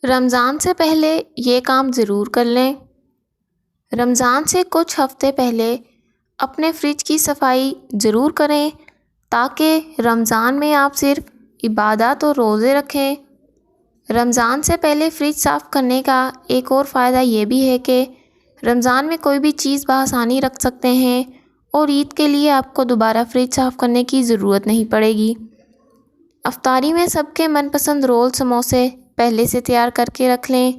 रमज़ान से पहले ये काम ज़रूर कर लें। रमज़ान से कुछ हफ़्ते पहले अपने फ्रिज की सफाई ज़रूर करें ताकि रमज़ान में आप सिर्फ़ इबादत और रोज़े रखें। रमज़ान से पहले फ्रिज साफ़ करने का एक और फ़ायदा ये भी है कि रमज़ान में कोई भी चीज़ बआसानी रख सकते हैं और ईद के लिए आपको दोबारा फ्रिज साफ़ करने की ज़रूरत नहीं पड़ेगी। अफ्तारी में सबके मनपसंद रोल समोसे पहले से तैयार करके रख लें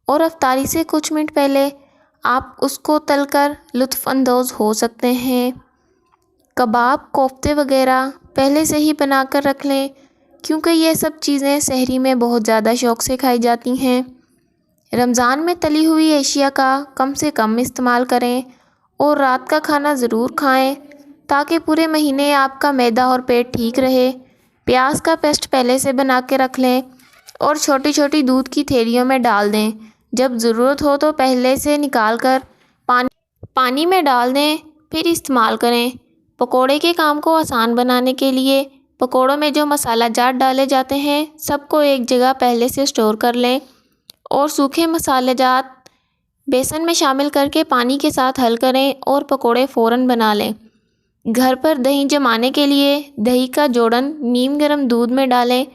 और अफ्तारी से कुछ मिनट पहले आप उसको तलकर लुत्फ़अंदोज़ हो सकते हैं। कबाब, कोफ्ते वगैरह पहले से ही बनाकर रख लें क्योंकि ये सब चीज़ें सहरी में बहुत ज़्यादा शौक़ से खाई जाती हैं। रमज़ान में तली हुई एशिया का कम से कम इस्तेमाल करें और रात का खाना ज़रूर खाएं ताकि पूरे महीने आपका मैदा और पेट ठीक रहे। प्याज का पेस्ट पहले से बना के रख लें और छोटी छोटी दूध की थैलियों में डाल दें। जब ज़रूरत हो तो पहले से निकाल कर पानी में डाल दें, फिर इस्तेमाल करें। पकोड़े के काम को आसान बनाने के लिए पकोड़ों में जो मसाला जात डाले जाते हैं सबको एक जगह पहले से स्टोर कर लें और सूखे मसाले जात बेसन में शामिल करके पानी के साथ हल करें और पकोड़े फ़ौरन बना लें। घर पर दही जमाने के लिए दही का जोड़न नीम गर्म दूध में डालें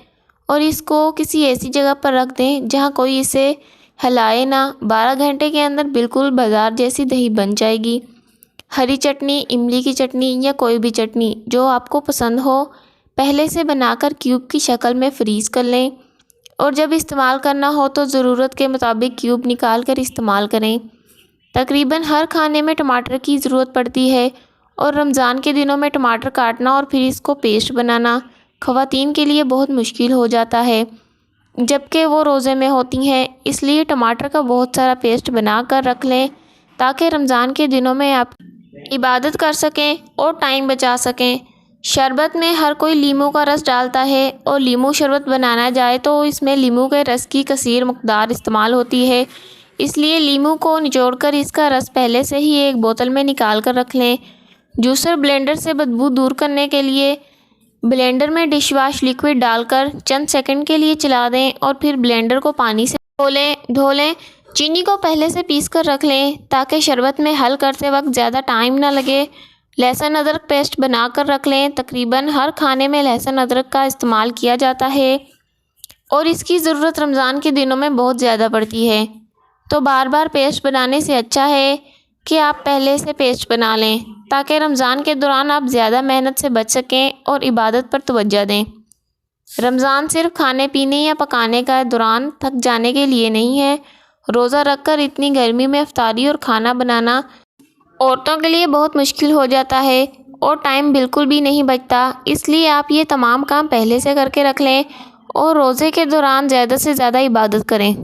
और इसको किसी ऐसी जगह पर रख दें जहां कोई इसे हिलाए ना। 12 घंटे के अंदर बिल्कुल बाज़ार जैसी दही बन जाएगी। हरी चटनी, इमली की चटनी या कोई भी चटनी जो आपको पसंद हो पहले से बनाकर क्यूब की शक्ल में फ्रीज़ कर लें और जब इस्तेमाल करना हो तो ज़रूरत के मुताबिक क्यूब निकाल कर इस्तेमाल करें। तकरीबन हर खाने में टमाटर की ज़रूरत पड़ती है और रमज़ान के दिनों में टमाटर काटना और फिर इसको पेस्ट बनाना ख़वातीन के लिए बहुत मुश्किल हो जाता है जबकि वो रोज़े में होती हैं। इसलिए टमाटर का बहुत सारा पेस्ट बना कर रख लें ताकि रमज़ान के दिनों में आप इबादत कर सकें और टाइम बचा सकें। शरबत में हर कोई लीमू का रस डालता है और लीमू शरबत बनाना जाए तो इसमें लीमू के रस की कसीर मकदार इस्तेमाल होती है। इसलिए लीमू को निचोड़कर इसका रस पहले से ही एक बोतल में निकाल कर रख लें। जूसर ब्लेंडर से बदबू दूर करने के लिए ब्लेंडर में डिशवॉश लिक्विड डालकर चंद सेकंड के लिए चला दें और फिर ब्लेंडर को पानी से धो लें। चीनी को पहले से पीस कर रख लें ताकि शरबत में हल करते वक्त ज़्यादा टाइम ना लगे। लहसुन अदरक पेस्ट बना कर रख लें। तकरीबन हर खाने में लहसुन अदरक का इस्तेमाल किया जाता है और इसकी ज़रूरत रमज़ान के दिनों में बहुत ज़्यादा पड़ती है, तो बार बार पेस्ट बनाने से अच्छा है कि आप पहले से पेस्ट बना लें ताकि रमज़ान के दौरान आप ज़्यादा मेहनत से बच सकें और इबादत पर तवज्जो दें। रमज़ान सिर्फ खाने पीने या पकाने का दौरान थक जाने के लिए नहीं है। रोज़ा रखकर इतनी गर्मी में इफ्तारी और खाना बनाना औरतों के लिए बहुत मुश्किल हो जाता है और टाइम बिल्कुल भी नहीं बचता। इसलिए आप ये तमाम काम पहले से करके रख लें और रोज़े के दौरान ज़्यादा से ज़्यादा इबादत करें।